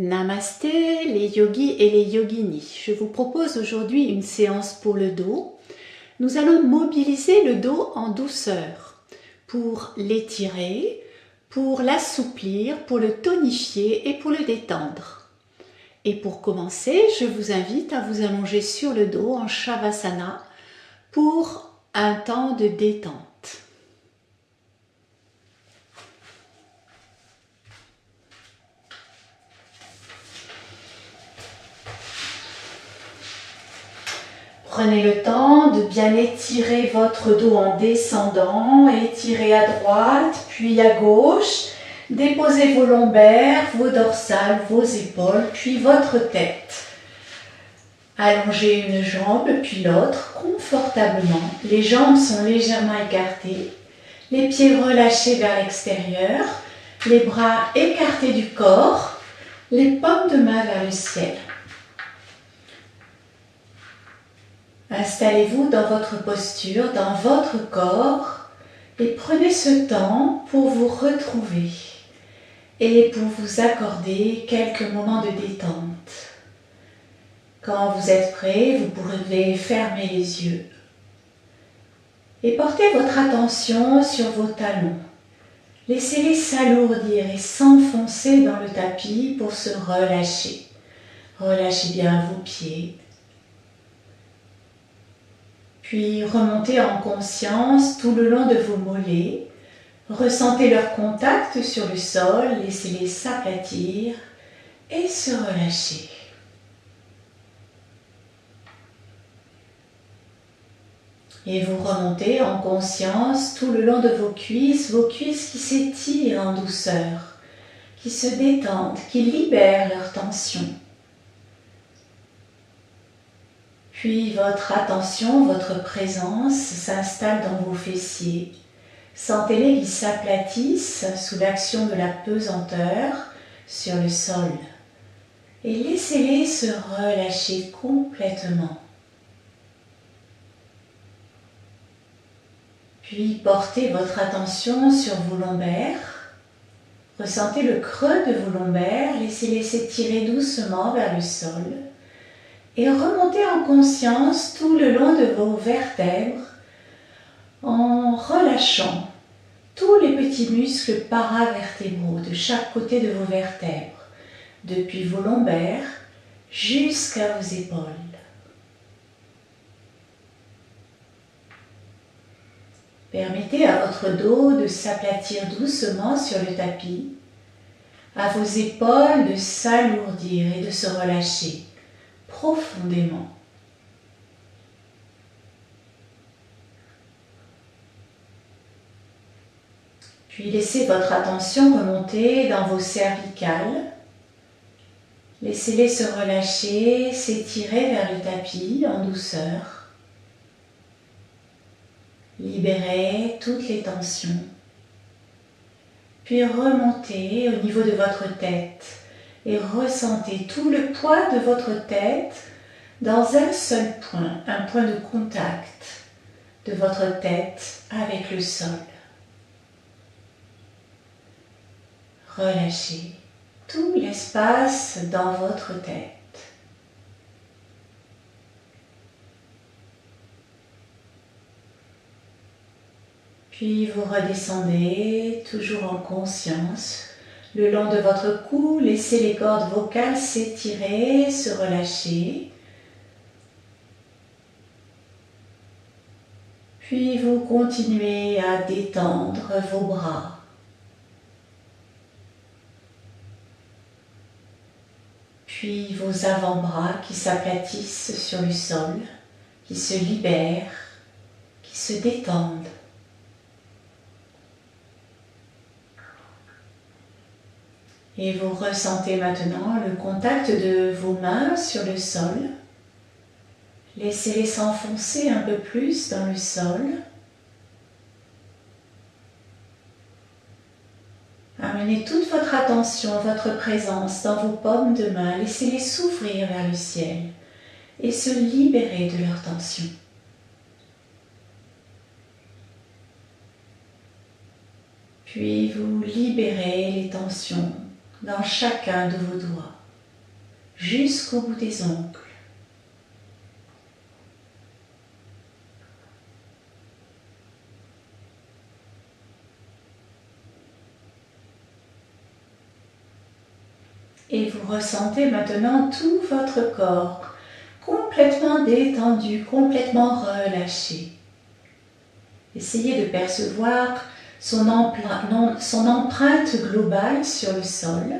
Namasté les yogis et les yoginis. Je vous propose aujourd'hui une séance pour le dos. Nous allons mobiliser le dos en douceur pour l'étirer, pour l'assouplir, pour le tonifier et pour le détendre. Et pour commencer, je vous invite à vous allonger sur le dos en Shavasana pour un temps de détente. Prenez le temps de bien étirer votre dos en descendant, étirez à droite, puis à gauche. Déposez vos lombaires, vos dorsales, vos épaules, puis votre tête. Allongez une jambe, puis l'autre, confortablement. Les jambes sont légèrement écartées, les pieds relâchés vers l'extérieur, les bras écartés du corps, les paumes de main vers le ciel. Installez-vous dans votre posture, dans votre corps et prenez ce temps pour vous retrouver et pour vous accorder quelques moments de détente. Quand vous êtes prêt, vous pourrez fermer les yeux et porter votre attention sur vos talons. Laissez-les s'alourdir et s'enfoncer dans le tapis pour se relâcher. Relâchez bien vos pieds. Puis remontez en conscience tout le long de vos mollets. Ressentez leur contact sur le sol, laissez-les s'aplatir et se relâcher. Et vous remontez en conscience tout le long de vos cuisses qui s'étirent en douceur, qui se détendent, qui libèrent leur tension. Puis votre attention, votre présence s'installe dans vos fessiers. Sentez-les qui s'aplatissent sous l'action de la pesanteur sur le sol. Et laissez-les se relâcher complètement. Puis portez votre attention sur vos lombaires. Ressentez le creux de vos lombaires, laissez-les s'étirer doucement vers le sol. Et remontez en conscience tout le long de vos vertèbres en relâchant tous les petits muscles paravertébraux de chaque côté de vos vertèbres, depuis vos lombaires jusqu'à vos épaules. Permettez à votre dos de s'aplatir doucement sur le tapis, à vos épaules de s'alourdir et de se relâcher profondément. Puis laissez votre attention remonter dans vos cervicales. Laissez-les se relâcher, s'étirer vers le tapis en douceur. Libérez toutes les tensions. Puis remontez au niveau de votre tête. Et ressentez tout le poids de votre tête dans un seul point, un point de contact de votre tête avec le sol. Relâchez tout l'espace dans votre tête. Puis vous redescendez toujours en conscience. Le long de votre cou, laissez les cordes vocales s'étirer, se relâcher. Puis vous continuez à détendre vos bras. Puis vos avant-bras qui s'aplatissent sur le sol, qui se libèrent, qui se détendent. Et vous ressentez maintenant le contact de vos mains sur le sol. Laissez-les s'enfoncer un peu plus dans le sol. Amenez toute votre attention, votre présence dans vos paumes de main. Laissez-les s'ouvrir vers le ciel et se libérer de leur tension. Puis vous libérez les tensions dans chacun de vos doigts. jusqu'au bout des ongles. Et vous ressentez maintenant tout votre corps complètement détendu, complètement relâché. Essayez de percevoir son empreinte globale sur le sol,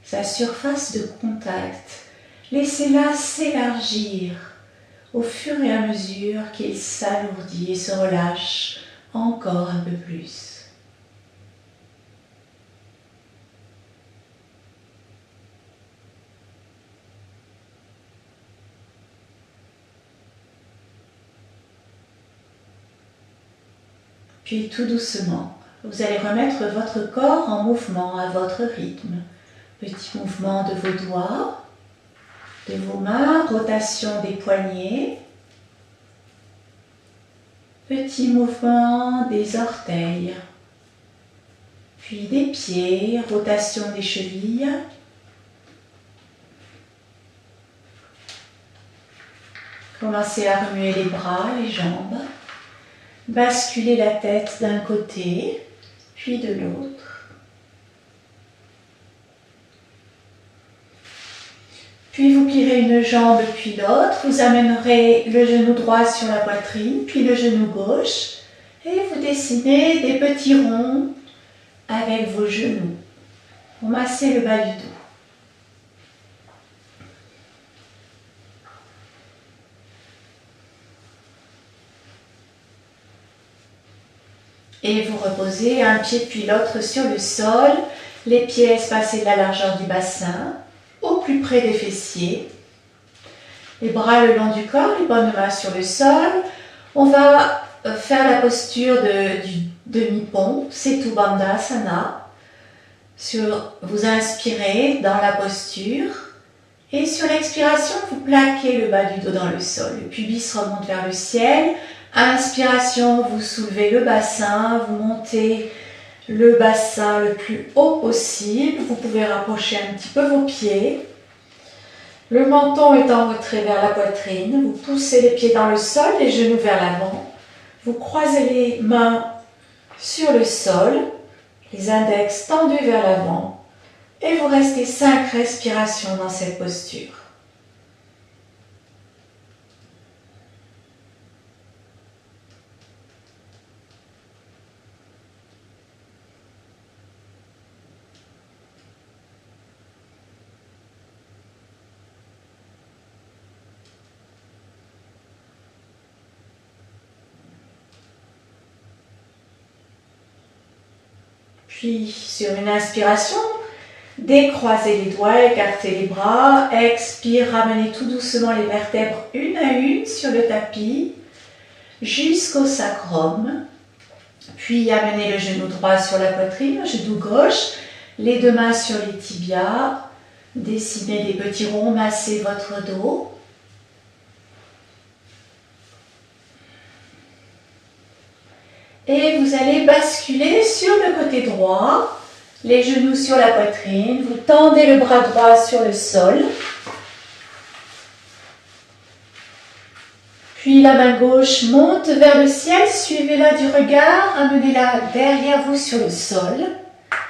sa surface de contact. Laissez-la s'élargir au fur et à mesure qu'il s'alourdit et se relâche encore un peu plus. Puis tout doucement, vous allez remettre votre corps en mouvement à votre rythme. Petit mouvement de vos doigts, de vos mains, rotation des poignets. Petit mouvement des orteils, puis des pieds, rotation des chevilles. Commencez à remuer les bras, les jambes. Basculez la tête d'un côté, puis de l'autre. Puis vous plierez une jambe puis l'autre. Vous amènerez le genou droit sur la poitrine, puis le genou gauche. Et vous dessinez des petits ronds avec vos genoux. Vous massez le bas du dos. Et vous reposez un pied puis l'autre sur le sol, les pieds espacés de la largeur du bassin, au plus près des fessiers. Les bras le long du corps, les bonnes mains sur le sol. On va faire la posture du demi-pont, Setu Bandhasana. Vous inspirez dans la posture et sur l'expiration, vous plaquez le bas du dos dans le sol. Le pubis remonte vers le ciel. Inspiration, vous soulevez le bassin, vous montez le bassin le plus haut possible. Vous pouvez rapprocher un petit peu vos pieds. Le menton est en retrait vers la poitrine. Vous poussez les pieds dans le sol, les genoux vers l'avant. Vous croisez les mains sur le sol, les index tendus vers l'avant. Et vous restez 5 respirations dans cette posture. Puis, sur une inspiration, décroisez les doigts, écartez les bras. Expire, ramenez tout doucement les vertèbres une à une sur le tapis jusqu'au sacrum. Puis, amenez le genou droit sur la poitrine, le genou gauche, les deux mains sur les tibias. Dessinez des petits ronds, massez votre dos. Et vous allez basculer sur le côté droit, les genoux sur la poitrine, vous tendez le bras droit sur le sol. Puis la main gauche monte vers le ciel, suivez-la du regard, amenez-la derrière vous sur le sol.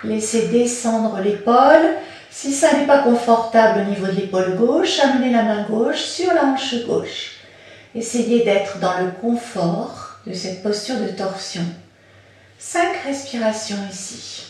Laissez descendre l'épaule. Si ça n'est pas confortable au niveau de l'épaule gauche, amenez la main gauche sur la hanche gauche. Essayez d'être dans le confort de cette posture de torsion. 5 respirations ici.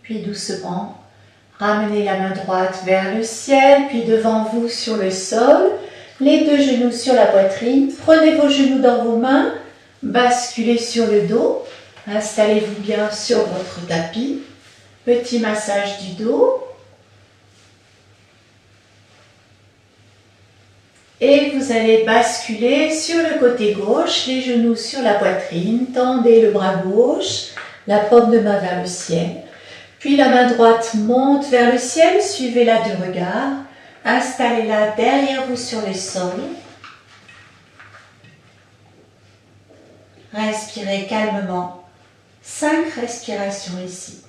Puis doucement, ramenez la main droite vers le ciel, puis devant vous sur le sol, les deux genoux sur la poitrine. Prenez vos genoux dans vos mains, basculez sur le dos, installez-vous bien sur votre tapis. Petit massage du dos. Et vous allez basculer sur le côté gauche, les genoux sur la poitrine, tendez le bras gauche, la paume de main vers le ciel. Puis la main droite monte vers le ciel, suivez-la du regard. Installez-la derrière vous sur le sol. Respirez calmement. 5 respirations ici.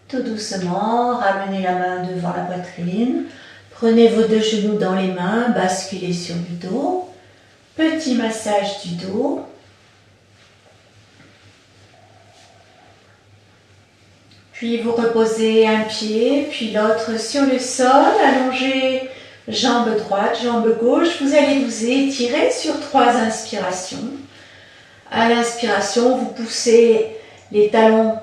Tout doucement, ramenez la main devant la poitrine. Prenez vos 2 genoux dans les mains, basculez sur le dos. Petit massage du dos. Puis vous reposez un pied, puis l'autre sur le sol. Allongez jambe droite, jambe gauche. Vous allez vous étirer sur 3 inspirations. À l'inspiration, vous poussez les talons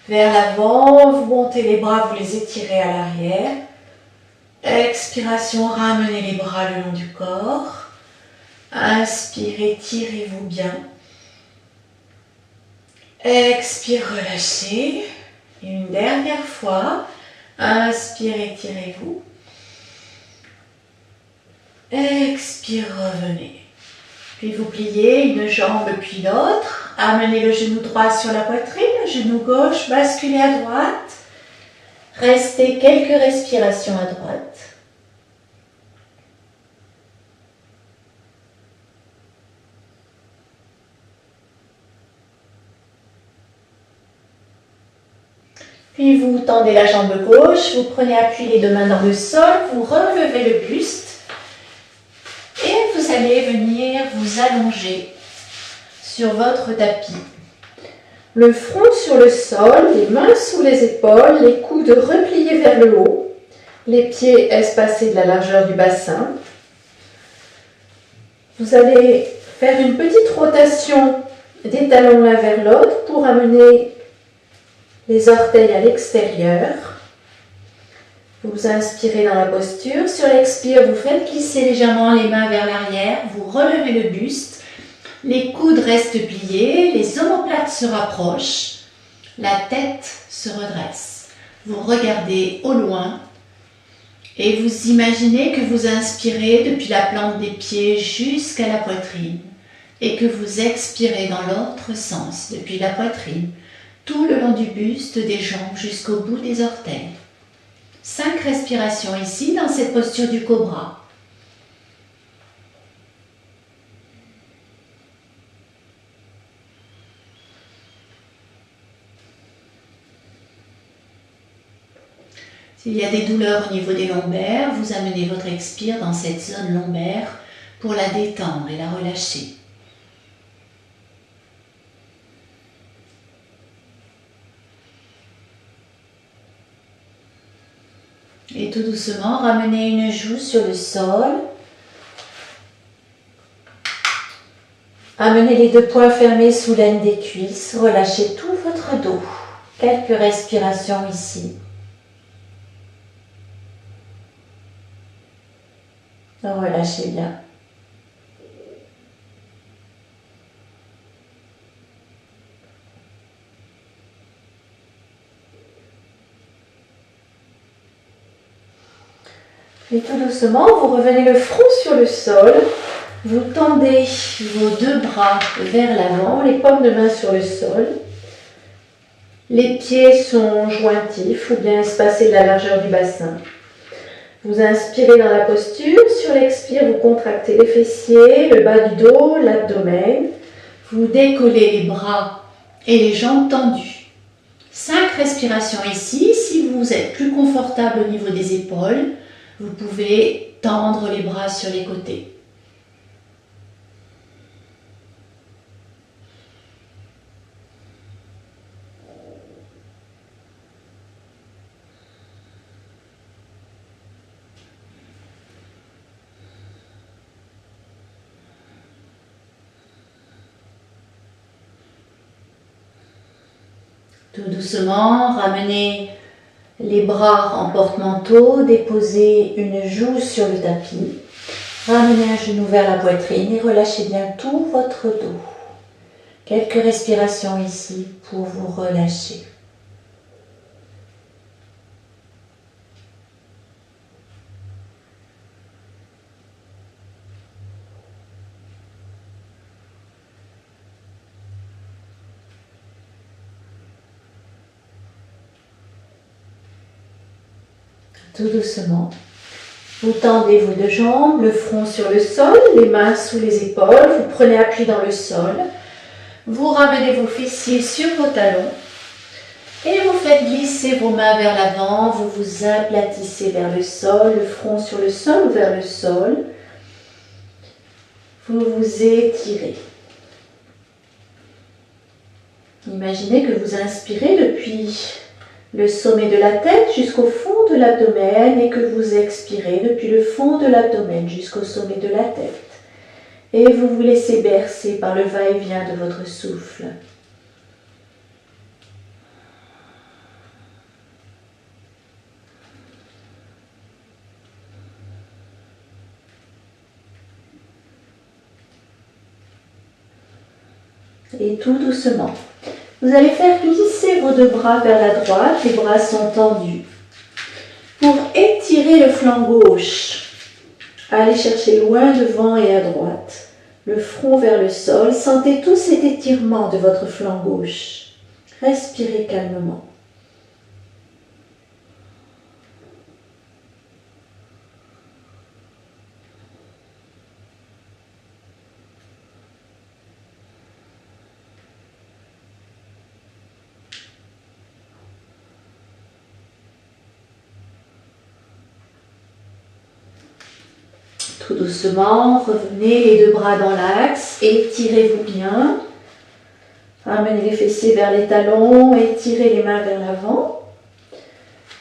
vers l'avant, vous montez les bras, vous les étirez à l'arrière. Expiration, ramenez les bras le long du corps. Inspirez, tirez-vous bien. Expire, relâchez. Et une dernière fois. Inspirez, tirez-vous. Expire, revenez. Puis vous pliez une jambe puis l'autre. Amenez le genou droit sur la poitrine, le genou gauche, basculez à droite. Restez quelques respirations à droite. Puis vous tendez la jambe gauche, vous prenez appui les 2 mains dans le sol, vous relevez le buste et vous allez venir vous allonger sur votre tapis. Le front sur le sol, les mains sous les épaules, les coudes repliés vers le haut, les pieds espacés de la largeur du bassin. Vous allez faire une petite rotation des talons l'un vers l'autre pour amener les orteils à l'extérieur. Vous inspirez dans la posture. Sur l'expire, vous faites glisser légèrement les mains vers l'arrière, vous relevez le buste. Les coudes restent pliés, les omoplates se rapprochent, la tête se redresse. Vous regardez au loin et vous imaginez que vous inspirez depuis la plante des pieds jusqu'à la poitrine et que vous expirez dans l'autre sens depuis la poitrine, tout le long du buste, des jambes jusqu'au bout des orteils. 5 respirations ici dans cette posture du cobra. S'il y a des douleurs au niveau des lombaires, vous amenez votre expire dans cette zone lombaire pour la détendre et la relâcher. Et tout doucement, ramenez une joue sur le sol. Amenez les 2 poings fermés sous l'aine des cuisses. Relâchez tout votre dos. Quelques respirations ici. Relâchez bien. Et tout doucement, vous revenez le front sur le sol. Vous tendez vos 2 bras vers l'avant, les paumes de main sur le sol. Les pieds sont jointifs ou bien espacés de la largeur du bassin. Vous inspirez dans la posture. Sur l'expire, vous contractez les fessiers, le bas du dos, l'abdomen. Vous décollez les bras et les jambes tendues. 5 respirations ici. Si vous êtes plus confortable au niveau des épaules, vous pouvez tendre les bras sur les côtés. Tout doucement, ramenez les bras en porte-manteau, déposez une joue sur le tapis. Ramenez un genou vers la poitrine et relâchez bien tout votre dos. Quelques respirations ici pour vous relâcher. Tout doucement. Vous tendez vos deux jambes, le front sur le sol, les mains sous les épaules. Vous prenez appui dans le sol. Vous ramenez vos fessiers sur vos talons. Et vous faites glisser vos mains vers l'avant. Vous vous aplatissez vers le sol, le front sur le sol ou vers le sol. Vous vous étirez. Imaginez que vous inspirez depuis le sommet de la tête jusqu'au fond de l'abdomen et que vous expirez depuis le fond de l'abdomen jusqu'au sommet de la tête. Et vous vous laissez bercer par le va-et-vient de votre souffle. Et tout doucement. Vous allez faire glisser vos deux bras vers la droite, les bras sont tendus. Pour étirer le flanc gauche, allez chercher loin devant et à droite. Le front vers le sol, sentez tout cet étirement de votre flanc gauche. Respirez calmement. Tout doucement, revenez les deux bras dans l'axe, étirez-vous bien. Ramenez les fessiers vers les talons, étirez les mains vers l'avant.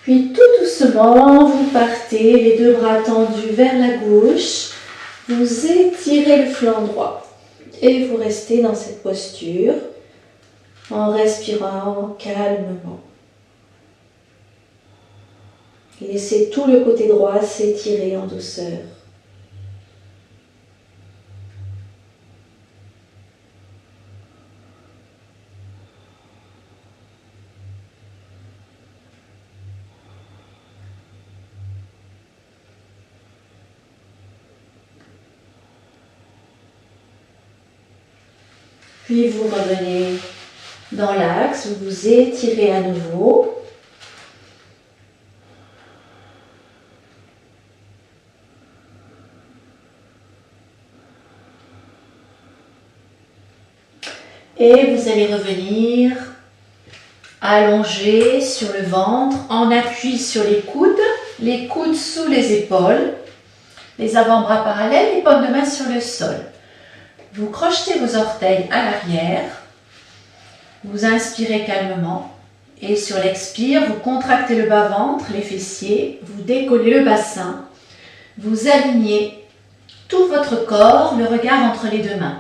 Puis tout doucement, vous partez, les deux bras tendus vers la gauche. Vous étirez le flanc droit et vous restez dans cette posture en respirant calmement. Laissez tout le côté droit s'étirer en douceur. Puis vous revenez dans l'axe, vous vous étirez à nouveau. Et vous allez revenir allongé sur le ventre, en appui sur les coudes sous les épaules, les avant-bras parallèles, les paumes de main sur le sol. Vous crochetez vos orteils à l'arrière, vous inspirez calmement et sur l'expire, vous contractez le bas-ventre, les fessiers, vous décollez le bassin, vous alignez tout votre corps, le regard entre les deux mains.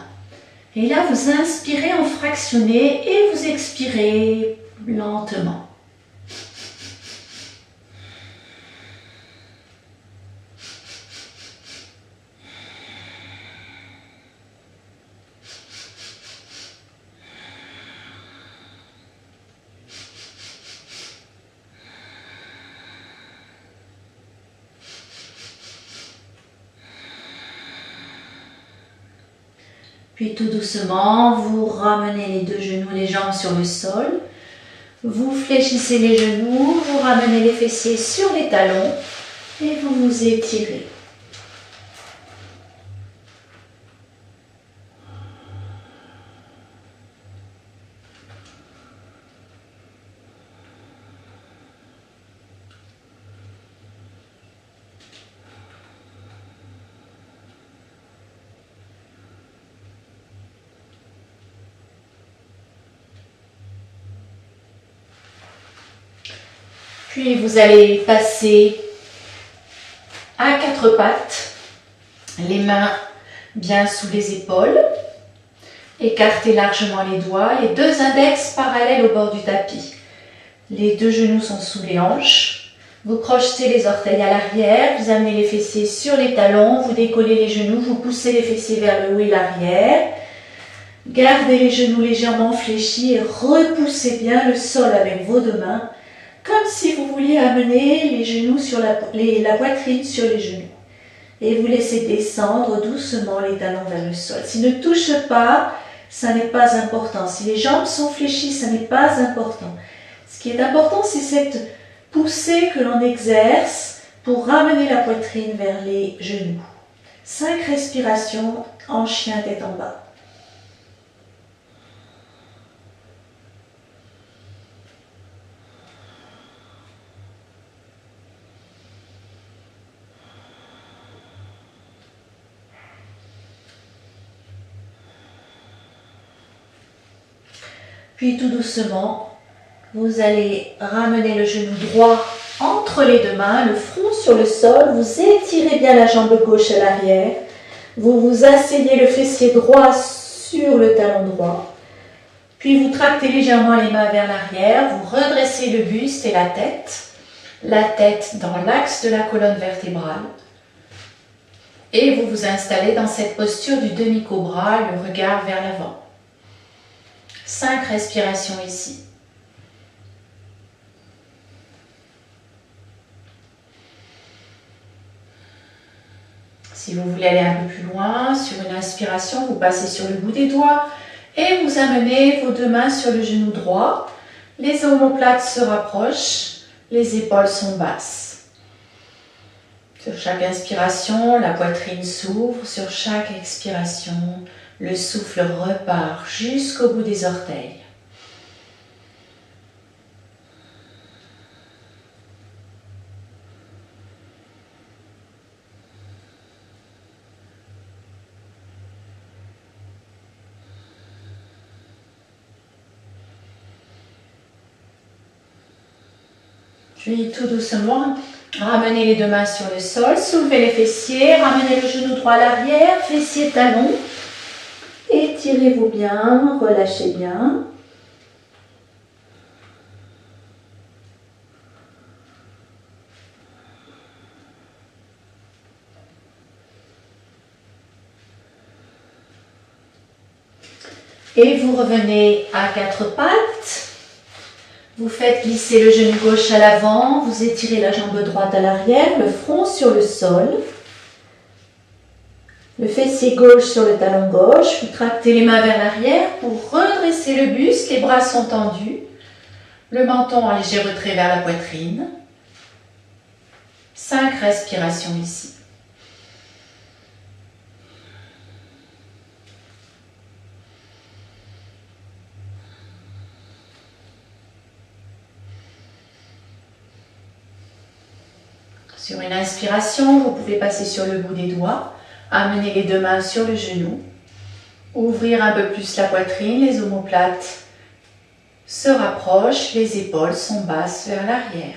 Et là, vous inspirez en fractionné et vous expirez lentement. Puis tout doucement, vous ramenez les deux genoux, les jambes sur le sol. Vous fléchissez les genoux, vous ramenez les fessiers sur les talons et vous vous étirez. Puis vous allez passer à quatre pattes, les mains bien sous les épaules, écartez largement les doigts, les deux index parallèles au bord du tapis. Les deux genoux sont sous les hanches. Vous crochetez les orteils à l'arrière, vous amenez les fessiers sur les talons, vous décollez les genoux, vous poussez les fessiers vers le haut et l'arrière. Gardez les genoux légèrement fléchis et repoussez bien le sol avec vos deux mains, comme si vous vouliez amener les genoux sur la poitrine sur les genoux. Et vous laissez descendre doucement les talons vers le sol. S'ils ne touchent pas, ça n'est pas important. Si les jambes sont fléchies, ça n'est pas important. Ce qui est important, c'est cette poussée que l'on exerce pour ramener la poitrine vers les genoux. 5 respirations en chien tête en bas. Puis tout doucement, vous allez ramener le genou droit entre les deux mains, le front sur le sol, vous étirez bien la jambe gauche à l'arrière, vous vous asseyez le fessier droit sur le talon droit, puis vous tractez légèrement les mains vers l'arrière, vous redressez le buste et la tête dans l'axe de la colonne vertébrale, et vous vous installez dans cette posture du demi-cobra, le regard vers l'avant. 5 respirations ici. Si vous voulez aller un peu plus loin, sur une inspiration, vous passez sur le bout des doigts et vous amenez vos deux mains sur le genou droit. Les omoplates se rapprochent, les épaules sont basses. Sur chaque inspiration, la poitrine s'ouvre. Sur chaque expiration, le souffle repart jusqu'au bout des orteils. Puis tout doucement, ramenez les deux mains sur le sol, soulevez les fessiers, ramenez le genou droit à l'arrière, fessiers talons. Étirez-vous bien, relâchez bien. Et vous revenez à 4 pattes. Vous faites glisser le genou gauche à l'avant, vous étirez la jambe droite à l'arrière, le front sur le sol. Le fessier gauche sur le talon gauche, vous tractez les mains vers l'arrière pour redresser le buste, les bras sont tendus. Le menton en léger retrait vers la poitrine. 5 respirations ici. Sur une inspiration, vous pouvez passer sur le bout des doigts, amener les deux mains sur le genou, ouvrir un peu plus la poitrine, les omoplates se rapprochent, les épaules sont basses vers l'arrière.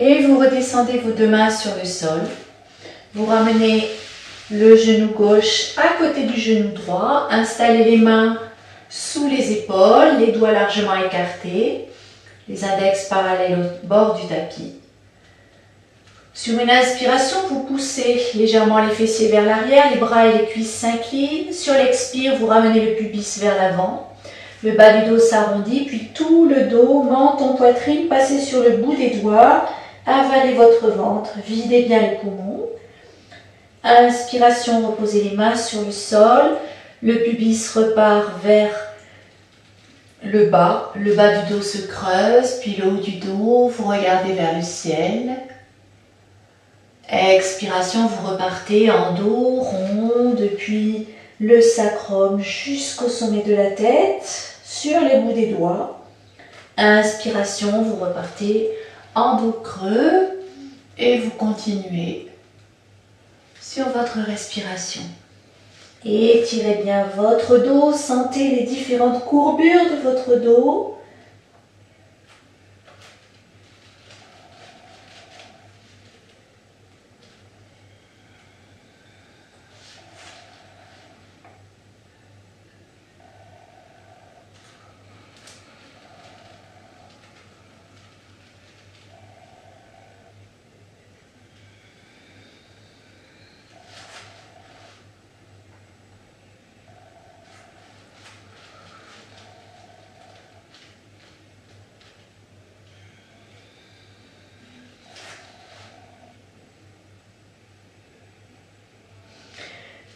Et vous redescendez vos deux mains sur le sol. Vous ramenez le genou gauche à côté du genou droit. Installez les mains sous les épaules, les doigts largement écartés, les index parallèles au bord du tapis. Sur une inspiration, vous poussez légèrement les fessiers vers l'arrière, les bras et les cuisses s'inclinent. Sur l'expire, vous ramenez le pubis vers l'avant. Le bas du dos s'arrondit, puis tout le dos, menton, poitrine, passez sur le bout des doigts. Avalez votre ventre, videz bien les poumons. Inspiration, reposez les mains sur le sol. Le pubis repart vers le bas du dos se creuse, puis le haut du dos, vous regardez vers le ciel. Expiration, vous repartez en dos rond depuis le sacrum jusqu'au sommet de la tête, sur les bouts des doigts. Inspiration, vous repartez en dos creux et vous continuez sur votre respiration. Et étirez bien votre dos, sentez les différentes courbures de votre dos.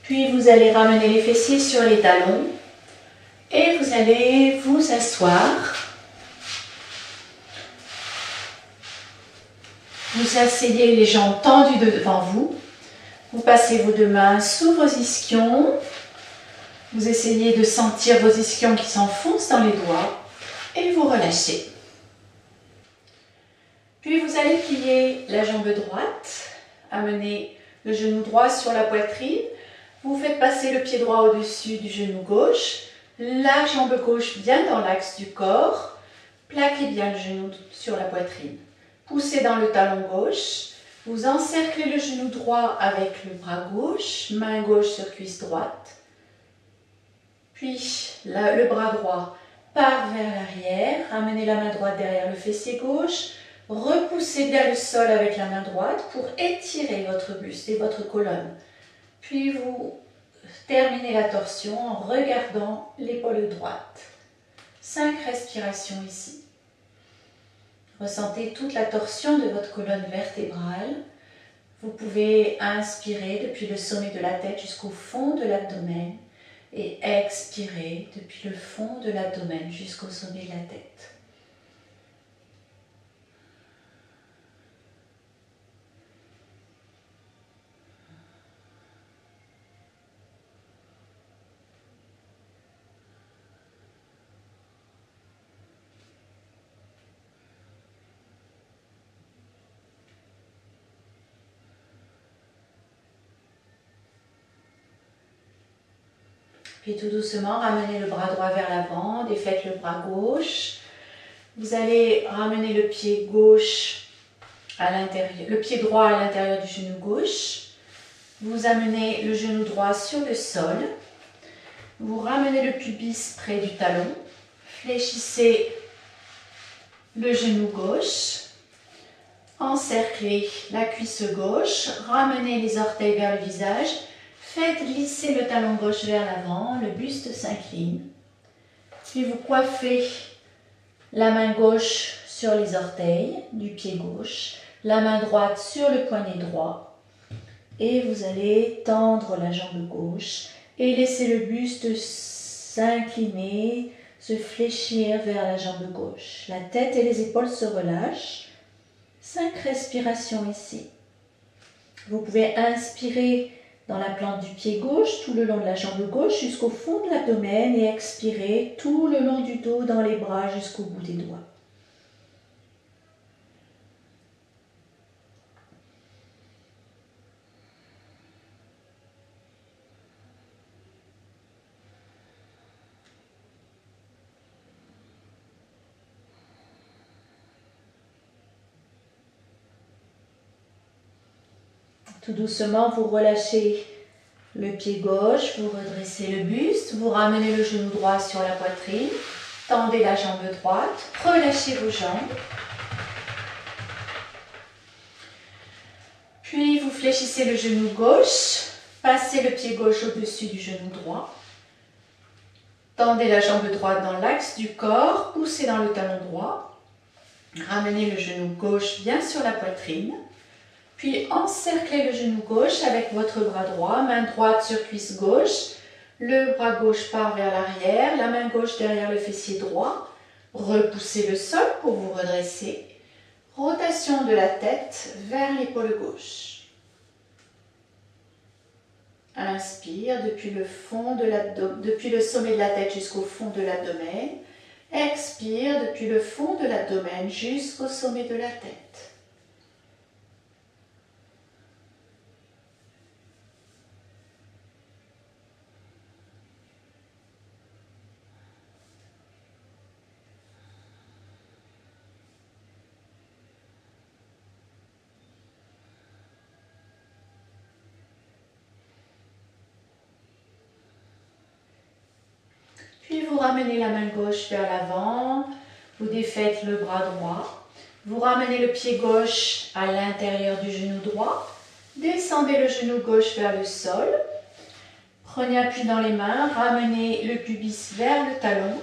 Puis vous allez ramener les fessiers sur les talons et vous allez vous asseoir. Vous asseyez les jambes tendues devant vous. Vous passez vos deux mains sous vos ischions. Vous essayez de sentir vos ischions qui s'enfoncent dans les doigts et vous relâchez. Puis vous allez plier la jambe droite, amener le genou droit sur la poitrine. Vous faites passer le pied droit au-dessus du genou gauche, la jambe gauche bien dans l'axe du corps, plaquez bien le genou sur la poitrine. Poussez dans le talon gauche, vous encerclez le genou droit avec le bras gauche, main gauche sur cuisse droite. Puis le bras droit part vers l'arrière, ramenez la main droite derrière le fessier gauche, repoussez bien le sol avec la main droite pour étirer votre buste et votre colonne. Puis vous terminez la torsion en regardant l'épaule droite. 5 respirations ici. Ressentez toute la torsion de votre colonne vertébrale. Vous pouvez inspirer depuis le sommet de la tête jusqu'au fond de l'abdomen et expirer depuis le fond de l'abdomen jusqu'au sommet de la tête. Puis tout doucement, ramenez le bras droit vers l'avant, défaites le bras gauche. Vous allez ramener le pied gauche à l'intérieur, le pied droit à l'intérieur du genou gauche. Vous amenez le genou droit sur le sol. Vous ramenez le pubis près du talon. Fléchissez le genou gauche. Encerclez la cuisse gauche. Ramenez les orteils vers le visage. Faites glisser le talon gauche vers l'avant, le buste s'incline. Puis vous coiffez la main gauche sur les orteils du pied gauche, la main droite sur le poignet droit. Et vous allez tendre la jambe gauche et laisser le buste s'incliner, se fléchir vers la jambe gauche. La tête et les épaules se relâchent. 5 respirations ici. Vous pouvez inspirer dans la plante du pied gauche, tout le long de la jambe gauche jusqu'au fond de l'abdomen et expirer tout le long du dos dans les bras jusqu'au bout des doigts. Tout doucement, vous relâchez le pied gauche, vous redressez le buste, vous ramenez le genou droit sur la poitrine, tendez la jambe droite, relâchez vos jambes. Puis vous fléchissez le genou gauche, passez le pied gauche au-dessus du genou droit. Tendez la jambe droite dans l'axe du corps, poussez dans le talon droit. Ramenez le genou gauche bien sur la poitrine. Puis encerclez le genou gauche avec votre bras droit, main droite sur cuisse gauche. Le bras gauche part vers l'arrière, la main gauche derrière le fessier droit. Repoussez le sol pour vous redresser. Rotation de la tête vers l'épaule gauche. Inspire depuis le sommet de la tête jusqu'au fond de l'abdomen. Expire depuis le fond de l'abdomen jusqu'au sommet de la tête. ramenez la main gauche vers l'avant, vous défaites le bras droit, vous ramenez le pied gauche à l'intérieur du genou droit, descendez le genou gauche vers le sol, prenez appui dans les mains, ramenez le pubis vers le talon,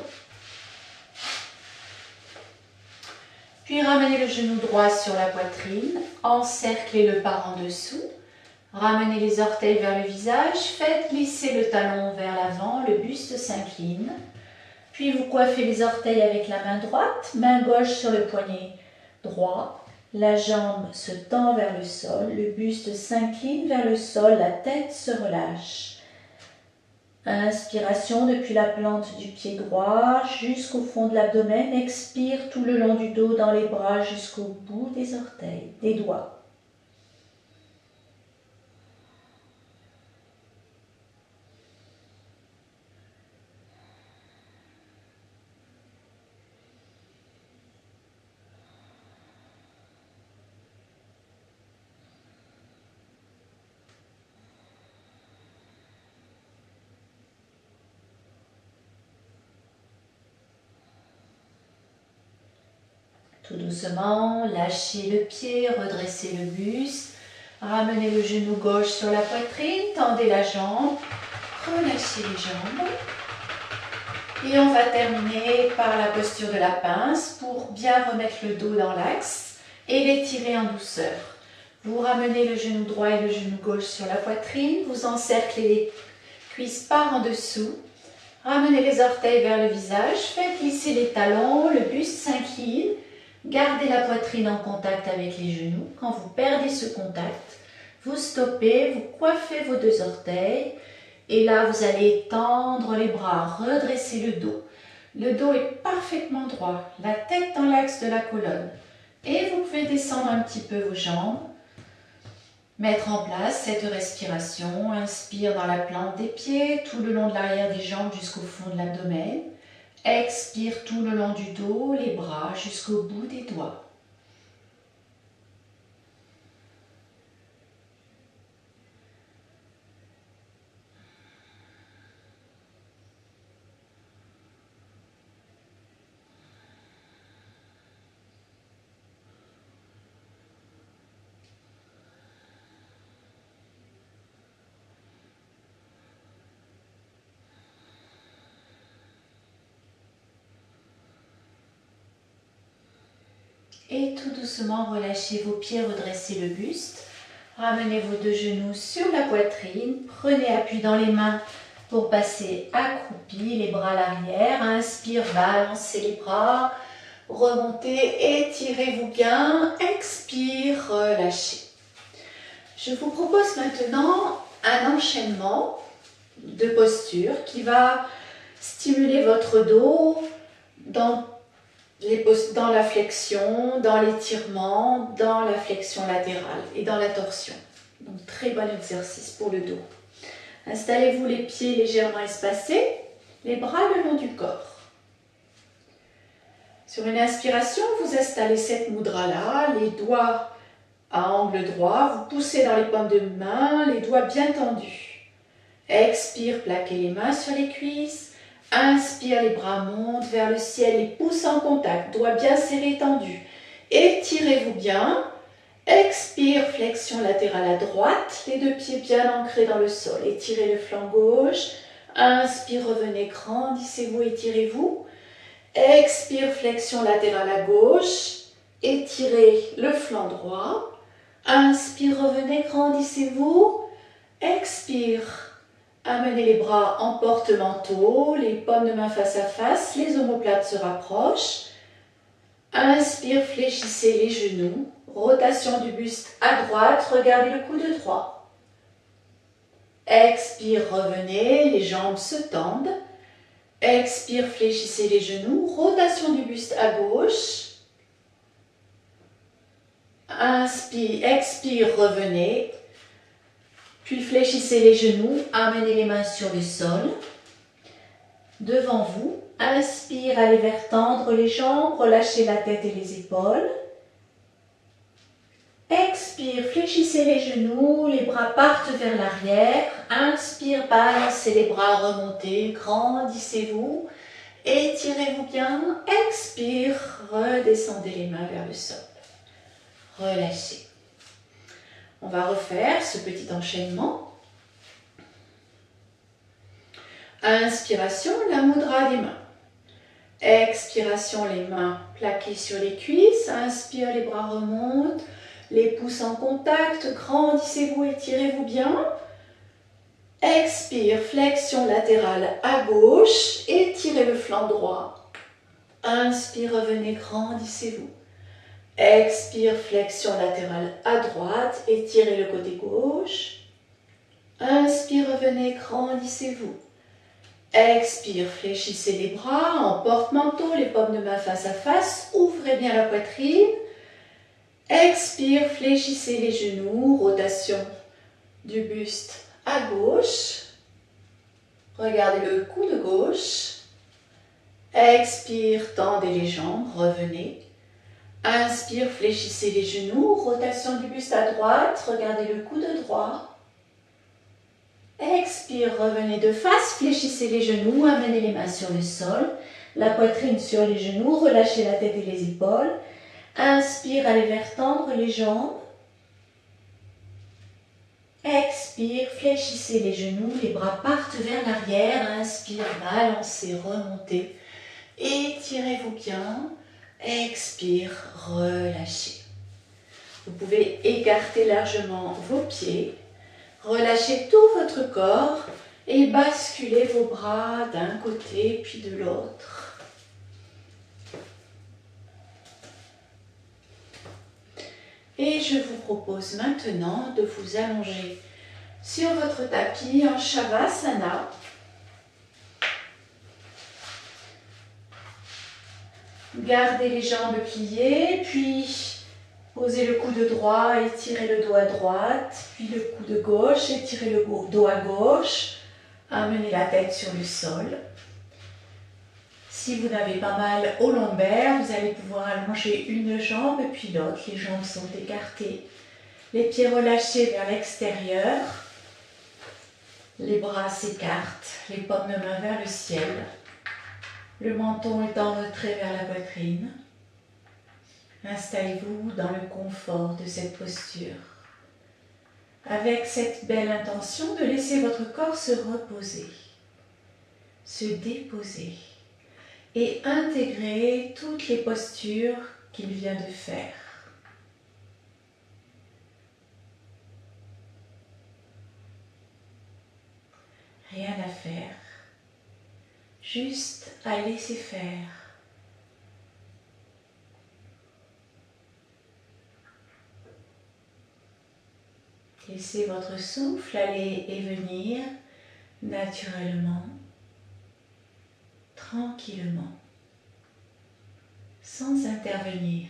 puis ramenez le genou droit sur la poitrine, encerclez le par en dessous, ramenez les orteils vers le visage, faites glisser le talon vers l'avant, le buste s'incline, puis vous coiffez les orteils avec la main droite, main gauche sur le poignet droit, la jambe se tend vers le sol, le buste s'incline vers le sol, la tête se relâche. Inspiration depuis la plante du pied droit jusqu'au fond de l'abdomen. Expire tout le long du dos dans les bras jusqu'au bout des orteils, des doigts. Tout doucement, lâchez le pied, redressez le buste, ramenez le genou gauche sur la poitrine, tendez la jambe, relâchez les jambes. Et on va terminer par la posture de la pince pour bien remettre le dos dans l'axe et l'étirer en douceur. Vous ramenez le genou droit et le genou gauche sur la poitrine, vous encerclez les cuisses par en dessous, ramenez les orteils vers le visage, faites glisser les talons, le buste s'incline. Gardez la poitrine en contact avec les genoux. Quand vous perdez ce contact, vous stoppez, vous coiffez vos deux orteils et là vous allez tendre les bras, redresser le dos. Le dos est parfaitement droit, la tête dans l'axe de la colonne. Et vous pouvez descendre un petit peu vos jambes, mettre en place cette respiration. Inspire dans la plante des pieds, tout le long de l'arrière des jambes jusqu'au fond de l'abdomen. Expire tout le long du dos, les bras jusqu'au bout des doigts. Et tout doucement, relâchez vos pieds, redressez le buste. Ramenez vos deux genoux sur la poitrine. Prenez appui dans les mains pour passer accroupi, les bras à l'arrière. Inspire, balancez les bras. Remontez, étirez-vous bien. Expire, relâchez. Je vous propose maintenant un enchaînement de postures qui va stimuler votre dos dans la flexion, dans l'étirement, dans la flexion latérale et dans la torsion. Donc très bon exercice pour le dos. Installez-vous les pieds légèrement espacés, les bras le long du corps. Sur une inspiration, vous installez cette mudra-là, les doigts à angle droit, vous poussez dans les paumes de main, les doigts bien tendus. Expire, plaquez les mains sur les cuisses. Inspire, les bras montent vers le ciel, les pouces en contact, doigts bien serrés, tendus. Étirez-vous bien. Expire, flexion latérale à droite, les deux pieds bien ancrés dans le sol. Étirez le flanc gauche. Inspire, revenez, grandissez-vous, étirez-vous. Expire, flexion latérale à gauche. Étirez le flanc droit. Inspire, revenez, grandissez-vous. Expire. Amenez les bras en porte-manteau, les paumes de main face à face, les omoplates se rapprochent. Inspire, fléchissez les genoux, rotation du buste à droite, regardez le coude droit. Expire, revenez, les jambes se tendent. Expire, fléchissez les genoux, rotation du buste à gauche. Inspire, expire, revenez. Puis fléchissez les genoux, amenez les mains sur le sol. Devant vous, inspire, allez vers tendre les jambes, relâchez la tête et les épaules. Expire, fléchissez les genoux, les bras partent vers l'arrière. Inspire, balancez les bras, remontez, grandissez-vous. Étirez-vous bien. Expire. Redescendez les mains vers le sol. Relâchez. On va refaire ce petit enchaînement. Inspiration, la mudra des mains. Expiration, les mains plaquées sur les cuisses. Inspire, les bras remontent. Les pouces en contact. Grandissez-vous, étirez-vous bien. Expire, flexion latérale à gauche. Étirez le flanc droit. Inspire, revenez, grandissez-vous. Expire, flexion latérale à droite. Étirez le côté gauche. Inspire, revenez, grandissez-vous. Expire, fléchissez les bras en porte-manteau, les paumes de main face à face. Ouvrez bien la poitrine. Expire, fléchissez les genoux. Rotation du buste à gauche. Regardez le coude gauche. Expire, tendez les jambes, revenez. Inspire, fléchissez les genoux. Rotation du buste à droite. Regardez le coude droit. Expire, revenez de face, fléchissez les genoux, amenez les mains sur le sol, la poitrine sur les genoux, relâchez la tête et les épaules. Inspire, allez vers tendre les jambes. Expire, fléchissez les genoux, les bras partent vers l'arrière. Inspire, balancez, remontez. Étirez-vous bien. Expire, relâchez. Vous pouvez écarter largement vos pieds. Relâchez tout votre corps et basculez vos bras d'un côté puis de l'autre. Et je vous propose maintenant de vous allonger sur votre tapis en Shavasana. Gardez les jambes pliées, puis posez le coude droit, étirez le dos à droite, puis le coude gauche, étirez le dos à gauche, amenez la tête sur le sol. Si vous n'avez pas mal au lombaire, vous allez pouvoir allonger une jambe puis l'autre. Les jambes sont écartées, les pieds relâchés vers l'extérieur, les bras s'écartent, les paumes de main vers le ciel. Le menton est en retrait vers la poitrine. Installez-vous dans le confort de cette posture, avec cette belle intention de laisser votre corps se reposer, se déposer et intégrer toutes les postures qu'il vient de faire. Rien à faire, juste à laisser faire. Laissez votre souffle aller et venir naturellement, tranquillement, sans intervenir.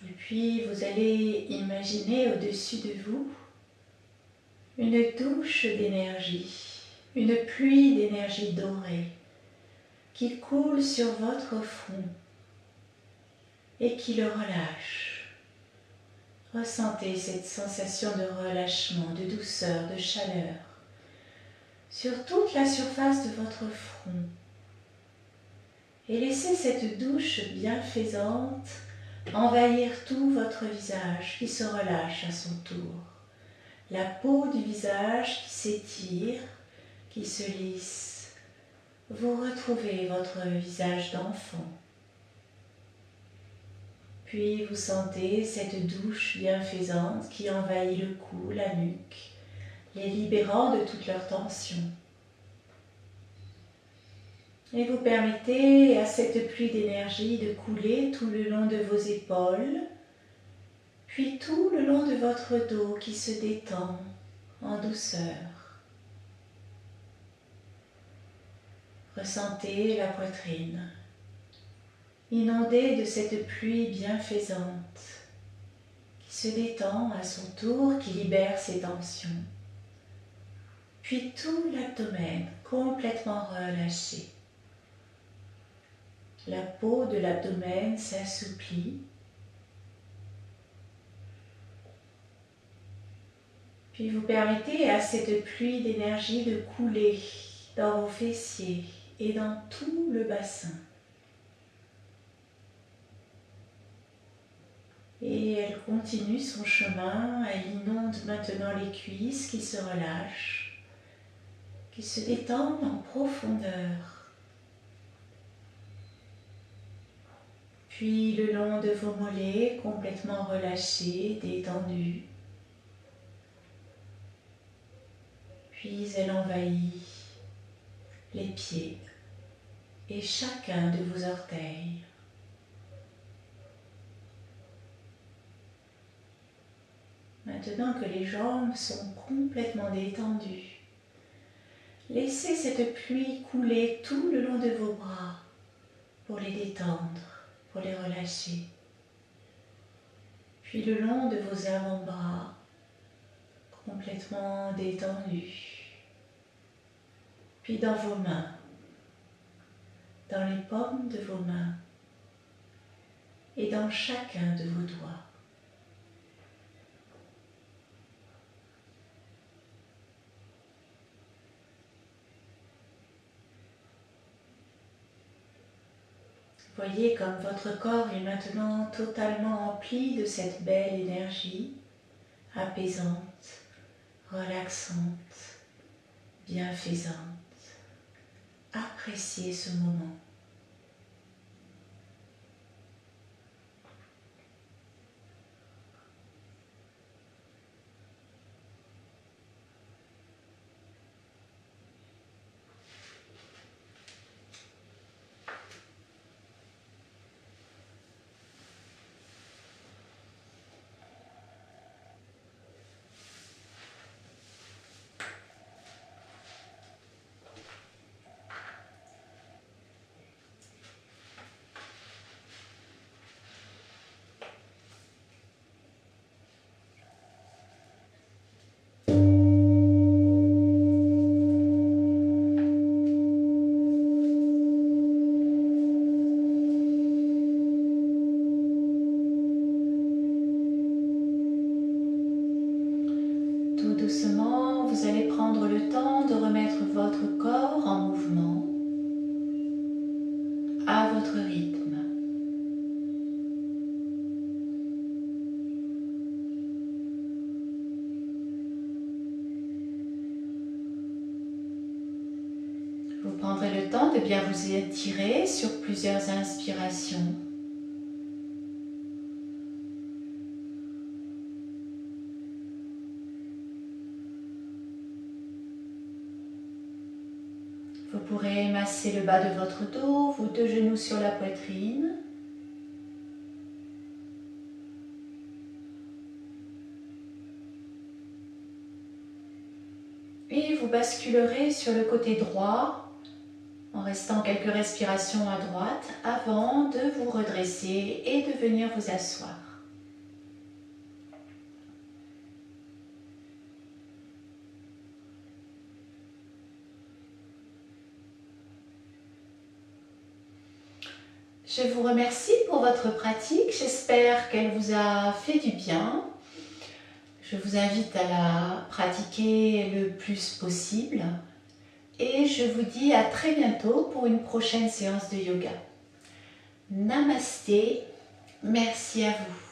Et puis vous allez imaginer au-dessus de vous une douche d'énergie. Une pluie d'énergie dorée qui coule sur votre front et qui le relâche. Ressentez cette sensation de relâchement, de douceur, de chaleur sur toute la surface de votre front. Et laissez cette douche bienfaisante envahir tout votre visage qui se relâche à son tour. La peau du visage qui s'étire, qui se lisse. Vous retrouvez votre visage d'enfant. Puis vous sentez cette douche bienfaisante qui envahit le cou, la nuque, les libérant de toute leur tension. Et vous permettez à cette pluie d'énergie de couler tout le long de vos épaules, puis tout le long de votre dos qui se détend en douceur. Ressentez la poitrine, inondée de cette pluie bienfaisante, qui se détend à son tour, qui libère ses tensions. Puis tout l'abdomen complètement relâché. La peau de l'abdomen s'assouplit. Puis vous permettez à cette pluie d'énergie de couler dans vos fessiers et dans tout le bassin. Et elle continue son chemin, elle inonde maintenant les cuisses qui se relâchent, qui se détendent en profondeur. Puis le long de vos mollets, complètement relâchés, détendus. Puis elle envahit les pieds et chacun de vos orteils. Maintenant que les jambes sont complètement détendues, laissez cette pluie couler tout le long de vos bras pour les détendre, pour les relâcher. Puis le long de vos avant-bras, complètement détendus. Puis dans vos mains, dans les paumes de vos mains et dans chacun de vos doigts. Voyez comme votre corps est maintenant totalement empli de cette belle énergie apaisante, relaxante, bienfaisante. Appréciez ce moment. Tout doucement, vous allez prendre le temps de remettre votre corps en mouvement à votre rythme. Vous prendrez le temps de bien vous étirer sur plusieurs inspirations. Vous pourrez masser le bas de votre dos, vos deux genoux sur la poitrine. Et vous basculerez sur le côté droit en restant quelques respirations à droite avant de vous redresser et de venir vous asseoir. Je vous remercie pour votre pratique, j'espère qu'elle vous a fait du bien. Je vous invite à la pratiquer le plus possible et je vous dis à très bientôt pour une prochaine séance de yoga. Namasté, merci à vous.